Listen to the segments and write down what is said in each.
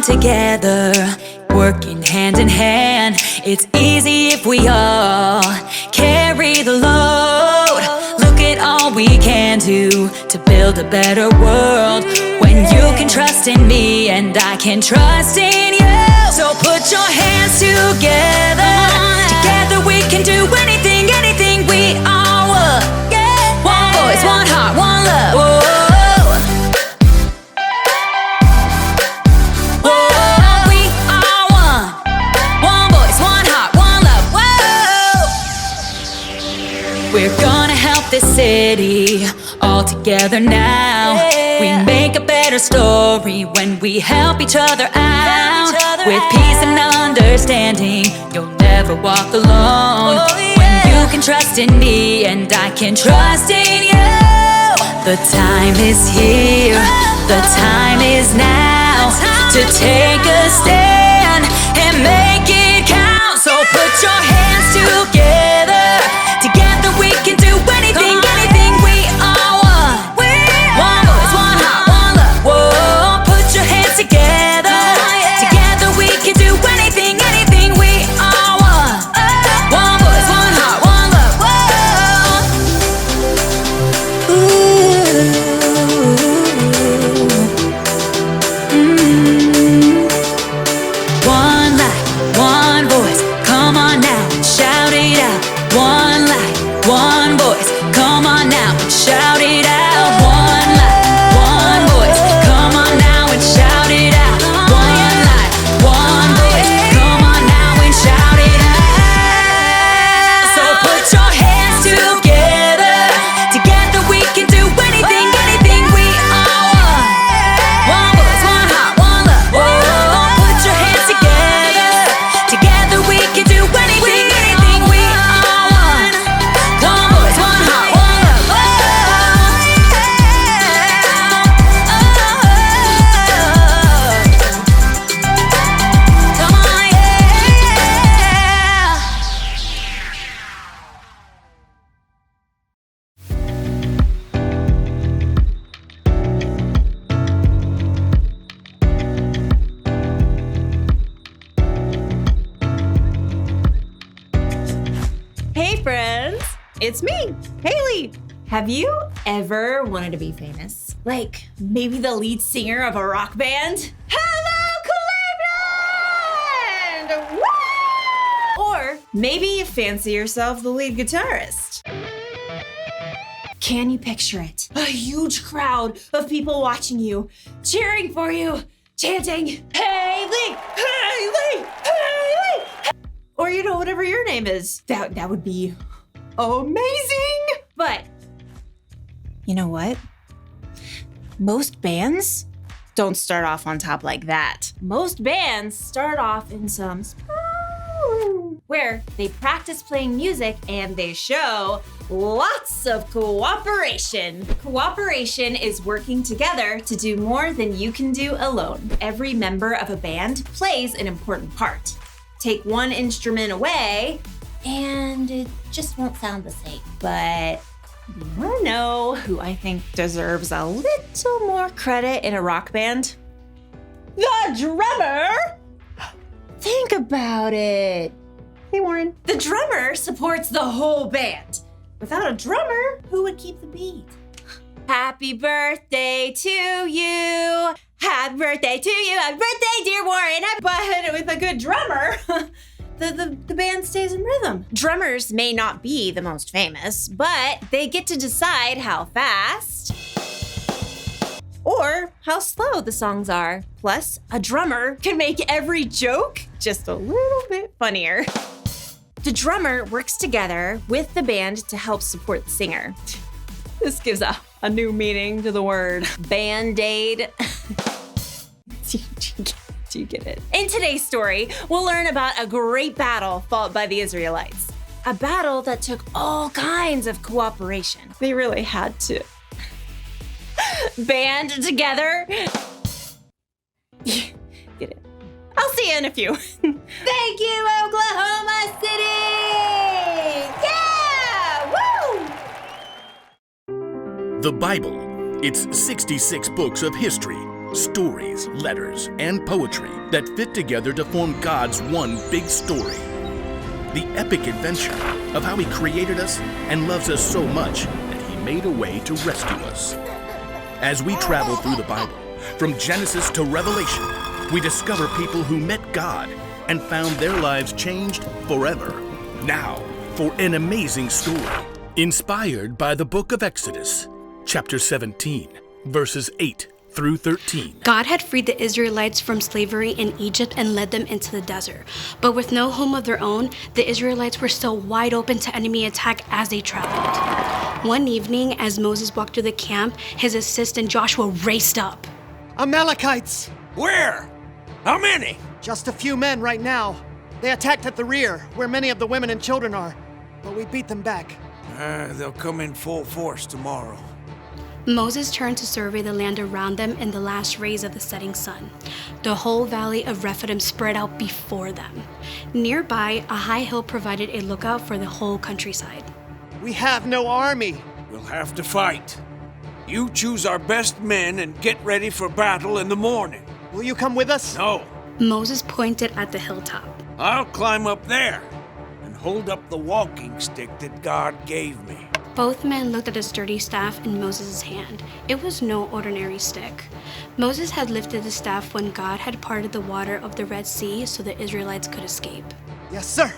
together, working hand in hand. It's easy if we all carry the load. Look at all we can do to build a better world. When you can trust in me and I can trust in you. So put your hands together. Together we can do anything, anything. We are one. One voice, one heart, one love. Whoa. We're gonna help this city all together now. We make a better story when we help each other out. With peace and understanding, you'll never walk alone. When you can trust in me and I can trust in you. The time is here, the time is now to take a stand and make it count. So put your hands together. Together we can do anything, anything. We are one. One voice, one heart, one love. Whoa, put your hands together. Together we can do anything, anything. We are one. One voice, one heart, one love. Whoa. One light, one voice. Come on now, shout it out. One light, one voice, come on now and shout it out. One light, one voice, come on now and shout it out. One light, one voice, come on now and shout it out. So put your hands together. Together we can do anything, anything. We are one. One voice, one heart, one love. Whoa, put your hands together. Together we can do anything, anything. We are one. One voice, one heart, one love. Come on, yeah. Hey friends, it's me, Haley. Have you ever wanted to be famous? Like maybe the lead singer of a rock band? Hello, Cleveland! Woo! Or maybe you fancy yourself the lead guitarist. Can you picture it? A huge crowd of people watching you, cheering for you, chanting, Haley, Haley, Haley! Or, whatever your name is. That would be amazing. But you know what? Most bands don't start off on top like that. Most bands start off in some where they practice playing music and they show lots of cooperation. Cooperation is working together to do more than you can do alone. Every member of a band plays an important part. Take one instrument away, and it just won't sound the same. But you wanna know who I think deserves a little more credit in a rock band? The drummer! Think about it. Hey, Warren. The drummer supports the whole band. Without a drummer, who would keep the beat? Happy birthday to you. Happy birthday to you. Happy birthday, dear Warren. But with a good drummer, the band stays in rhythm. Drummers may not be the most famous, but they get to decide how fast or how slow the songs are. Plus, a drummer can make every joke just a little bit funnier. The drummer works together with the band to help support the singer. This gives a new meaning to the word Band-Aid. Do you get it? In today's story, we'll learn about a great battle fought by the Israelites. A battle that took all kinds of cooperation. They really had to band together. Get it? I'll see you in a few. Thank you, Oklahoma City! Yeah! Woo! The Bible. It's 66 books of history, Stories, letters, and poetry that fit together to form God's one big story. The epic adventure of how He created us and loves us so much that He made a way to rescue us. As we travel through the Bible, from Genesis to Revelation, we discover people who met God and found their lives changed forever. Now, for an amazing story, inspired by the book of Exodus, chapter 17, verses 8 through 13. God had freed the Israelites from slavery in Egypt and led them into the desert. But with no home of their own, the Israelites were still wide open to enemy attack as they traveled. One evening, as Moses walked through the camp, his assistant Joshua raced up. Amalekites! Where? How many? Just a few men right now. They attacked at the rear, where many of the women and children are. But we beat them back. They'll come in full force tomorrow. Moses turned to survey the land around them in the last rays of the setting sun. The whole valley of Rephidim spread out before them. Nearby, a high hill provided a lookout for the whole countryside. We have no army. We'll have to fight. You choose our best men and get ready for battle in the morning. Will you come with us? No, Moses pointed at the hilltop. I'll climb up there and hold up the walking stick that God gave me. Both men looked at the sturdy staff in Moses' hand. It was no ordinary stick. Moses had lifted the staff when God had parted the water of the Red Sea so the Israelites could escape. Yes, sir.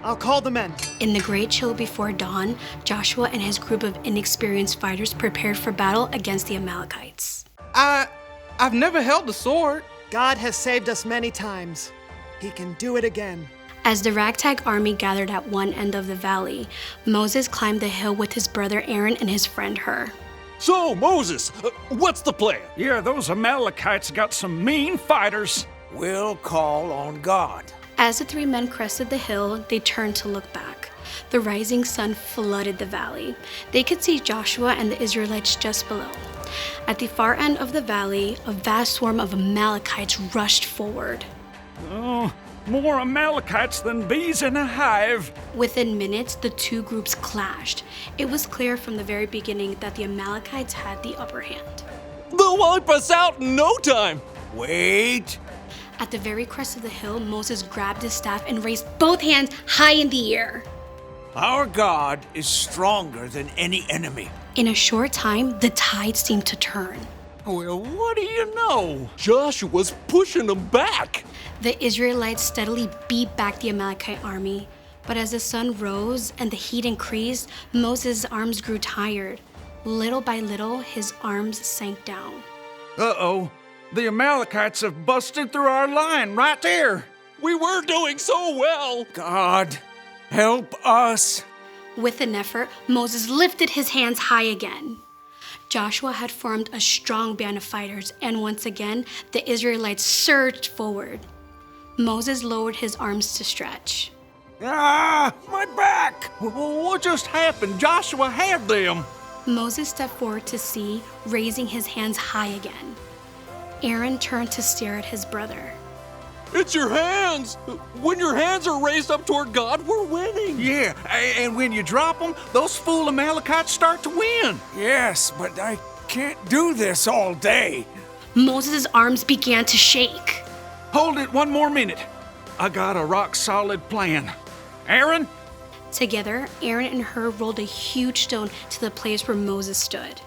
I'll call the men. In the great chill before dawn, Joshua and his group of inexperienced fighters prepared for battle against the Amalekites. I've never held a sword. God has saved us many times. He can do it again. As the ragtag army gathered at one end of the valley, Moses climbed the hill with his brother Aaron and his friend Hur. So, Moses, what's the plan? Yeah, those Amalekites got some mean fighters. We'll call on God. As the three men crested the hill, they turned to look back. The rising sun flooded the valley. They could see Joshua and the Israelites just below. At the far end of the valley, a vast swarm of Amalekites rushed forward. Oh, more Amalekites than bees in a hive. Within minutes, the two groups clashed. It was clear from the very beginning that the Amalekites had the upper hand. They'll wipe us out in no time. Wait. At the very crest of the hill, Moses grabbed his staff and raised both hands high in the air. Our God is stronger than any enemy. In a short time, the tide seemed to turn. Well, what do you know? Joshua's pushing them back. The Israelites steadily beat back the Amalekite army. But as the sun rose and the heat increased, Moses' arms grew tired. Little by little, his arms sank down. Uh-oh, the Amalekites have busted through our line right there. We were doing so well. God, help us. With an effort, Moses lifted his hands high again. Joshua had formed a strong band of fighters, and once again, the Israelites surged forward. Moses lowered his arms to stretch. Ah, my back! What just happened? Joshua had them. Moses stepped forward to see, raising his hands high again. Aaron turned to stare at his brother. It's your hands. When your hands are raised up toward God, we're winning. Yeah, and when you drop them, those fool Amalekites start to win. Yes, but I can't do this all day. Moses' arms began to shake. Hold it one more minute. I got a rock-solid plan. Aaron? Together, Aaron and Hur rolled a huge stone to the place where Moses stood.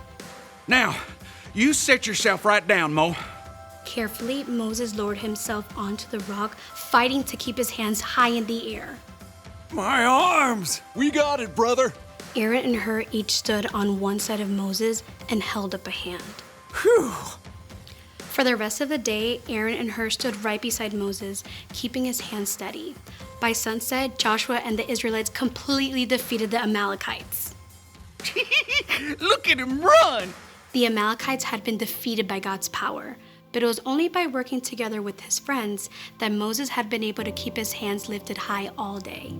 Now, you set yourself right down, Mo. Carefully, Moses lowered himself onto the rock, fighting to keep his hands high in the air. My arms! We got it, brother. Aaron and Hur each stood on one side of Moses and held up a hand. Whew! For the rest of the day, Aaron and Hur stood right beside Moses, keeping his hands steady. By sunset, Joshua and the Israelites completely defeated the Amalekites. Look at him run! The Amalekites had been defeated by God's power, but it was only by working together with his friends that Moses had been able to keep his hands lifted high all day.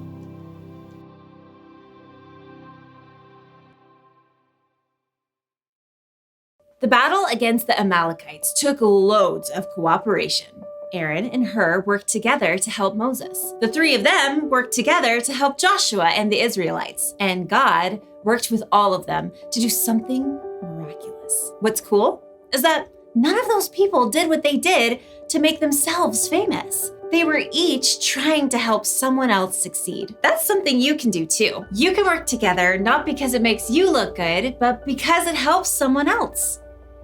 The battle against the Amalekites took loads of cooperation. Aaron and Hur worked together to help Moses. The three of them worked together to help Joshua and the Israelites. And God worked with all of them to do something miraculous. What's cool is that none of those people did what they did to make themselves famous. They were each trying to help someone else succeed. That's something you can do too. You can work together not because it makes you look good, but because it helps someone else.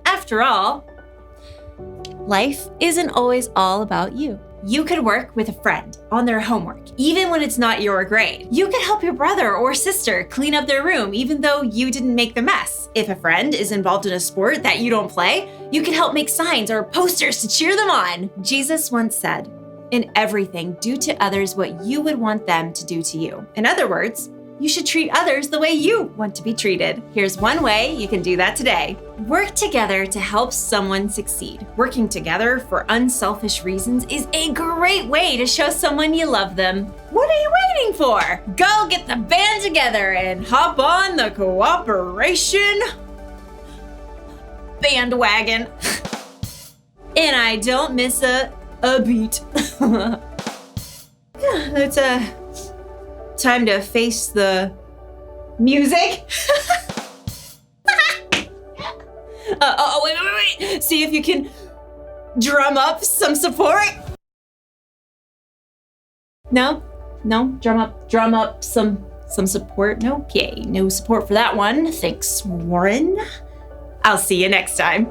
After all, life isn't always all about you. You could work with a friend on their homework, even when it's not your grade. You could help your brother or sister clean up their room, even though you didn't make the mess. If a friend is involved in a sport that you don't play, you can help make signs or posters to cheer them on. Jesus once said, "In everything, do to others what you would want them to do to you." In other words, you should treat others the way you want to be treated. Here's one way you can do that today. Work together to help someone succeed. Working together for unselfish reasons is a great way to show someone you love them. What are you waiting for? Go get the band together and hop on the cooperation bandwagon. And I don't miss a beat. It's time to face the music. Wait. See if you can drum up some support. No, drum up some support. No, okay, no support for that one. Thanks, Warren. I'll see you next time.